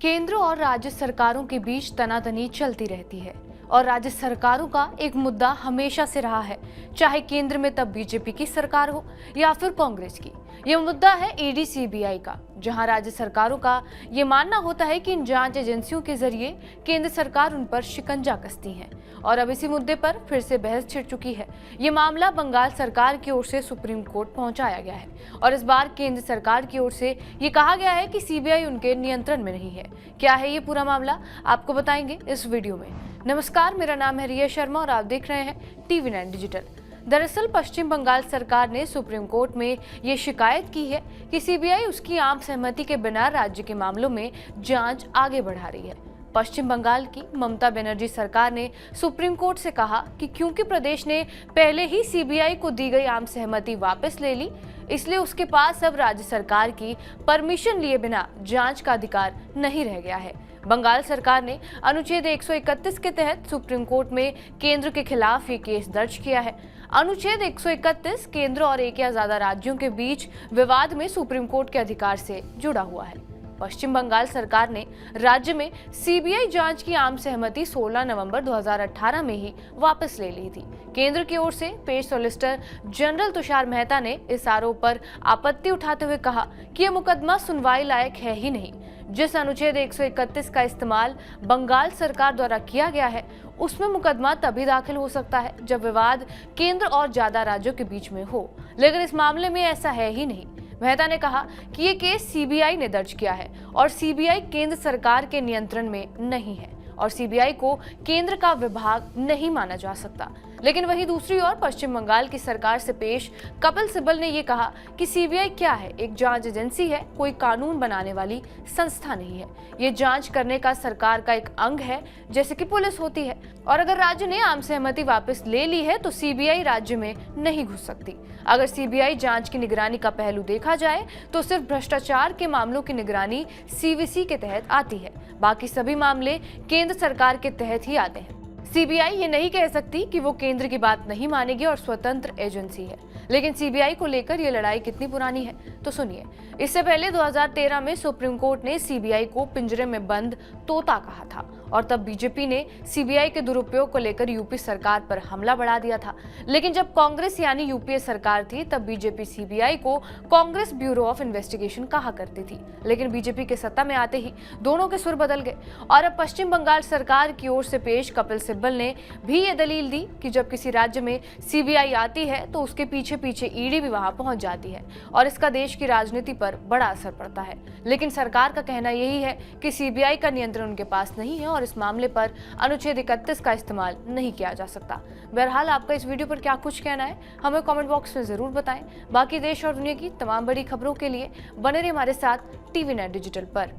केंद्र और राज्य सरकारों के बीच तनातनी चलती रहती है और राज्य सरकारों का एक मुद्दा हमेशा से रहा है, चाहे केंद्र में तब बीजेपी की सरकार हो या फिर कांग्रेस की। यह मुद्दा है ईडी सीबीआई का, जहां राज्य सरकारों का ये मानना होता है कि इन जांच एजेंसियों के जरिए केंद्र सरकार उन पर शिकंजा कसती है। और अब इसी मुद्दे पर फिर से बहस छिड़ चुकी है। ये मामला बंगाल सरकार की ओर से सुप्रीम कोर्ट पहुंचाया गया है और इस बार केंद्र सरकार की ओर से ये कहा गया है कि सीबीआई उनके नियंत्रण में नहीं है। क्या है ये पूरा मामला, आपको बताएंगे इस वीडियो में। नमस्कार, मेरा नाम है रिया शर्मा और आप देख रहे हैं TV9 डिजिटल। दरअसल पश्चिम बंगाल सरकार ने सुप्रीम कोर्ट में ये शिकायत की है कि सीबीआई उसकी आम सहमति के बिना राज्य के मामलों में जांच आगे बढ़ा रही है। पश्चिम बंगाल की ममता बनर्जी सरकार ने सुप्रीम कोर्ट से कहा कि क्योंकि प्रदेश ने पहले ही सीबीआई को दी गई आम सहमति वापस ले ली, इसलिए उसके पास अब राज्य सरकार की परमिशन लिए बिना जांच का अधिकार नहीं रह गया है। बंगाल सरकार ने अनुच्छेद 131 के तहत सुप्रीम कोर्ट में केंद्र के खिलाफ ये केस दर्ज किया है। अनुच्छेद 131 केंद्र और एक या ज्यादा राज्यों के बीच विवाद में सुप्रीम कोर्ट के अधिकार से जुड़ा हुआ है। पश्चिम बंगाल सरकार ने राज्य में सीबीआई जांच की आम सहमति 16 नवंबर 2018 में ही वापस ले ली थी। केंद्र की ओर से पेश सॉलिसिटर जनरल तुषार मेहता ने इस आरोप पर आपत्ति उठाते हुए कहा कि यह मुकदमा सुनवाई लायक है ही नहीं। जिस अनुच्छेद 131 का इस्तेमाल बंगाल सरकार द्वारा किया गया है, उसमें मुकदमा तभी दाखिल हो सकता है जब विवाद केंद्र और ज्यादा राज्यों के बीच में हो, लेकिन इस मामले में ऐसा है ही नहीं। मेहता ने कहा कि ये केस सीबीआई ने दर्ज किया है और सीबीआई केंद्र सरकार के नियंत्रण में नहीं है और सीबीआई को केंद्र का विभाग नहीं माना जा सकता। लेकिन वहीं दूसरी ओर पश्चिम बंगाल की सरकार से पेश कपिल सिब्बल ने ये कहा कि सीबीआई क्या है, एक जांच एजेंसी है, कोई कानून बनाने वाली संस्था नहीं है। ये जांच करने का सरकार का एक अंग है, जैसे कि पुलिस होती है। और अगर राज्य ने आम सहमति वापस ले ली है तो सीबीआई राज्य में नहीं घुस सकती। अगर सीबीआई जांच की निगरानी का पहलू देखा जाए तो सिर्फ भ्रष्टाचार के मामलों की निगरानी सीवीसी के तहत आती है, बाकी सभी मामले केंद्र सरकार के तहत ही आते हैं। सीबीआई ये नहीं कह सकती कि वो केंद्र की बात नहीं मानेगी और स्वतंत्र एजेंसी है। लेकिन सीबीआई को लेकर ये लड़ाई कितनी पुरानी है, तो सुनिए। इससे पहले 2013 में सुप्रीम कोर्ट ने सीबीआई को पिंजरे में बंद तोता कहा था और तब बीजेपी ने सीबीआई के दुरुपयोग को लेकर यूपी सरकार पर हमला बढ़ा दिया था। लेकिन जब कांग्रेस यानी यूपीए सरकार थी, तब बीजेपी सीबीआई को कांग्रेस ब्यूरो ऑफ इन्वेस्टिगेशन कहा करती थी। लेकिन बीजेपी के सत्ता में आते ही दोनों के सुर बदल गए और अब पश्चिम बंगाल सरकार की ओर से पेश कपिल सिब्बल ने भी ये दलील दी कि जब किसी राज्य में सीबीआई आती है तो उसके पीछे पीछे ईडी भी वहां पहुंच जाती है और इसका देश की राजनीति पर बड़ा असर पड़ता है। लेकिन सरकार का कहना यही है कि सीबीआई का नियंत्रण उनके पास नहीं है और इस मामले पर अनुच्छेद 31 का इस्तेमाल नहीं किया जा सकता। बहरहाल आपका इस वीडियो पर क्या कुछ कहना है, हमें कमेंट बॉक्स में जरूर बताएं। बाकी देश और दुनिया की तमाम बड़ी खबरों के लिए बने रहिए हमारे साथ TV9 डिजिटल पर।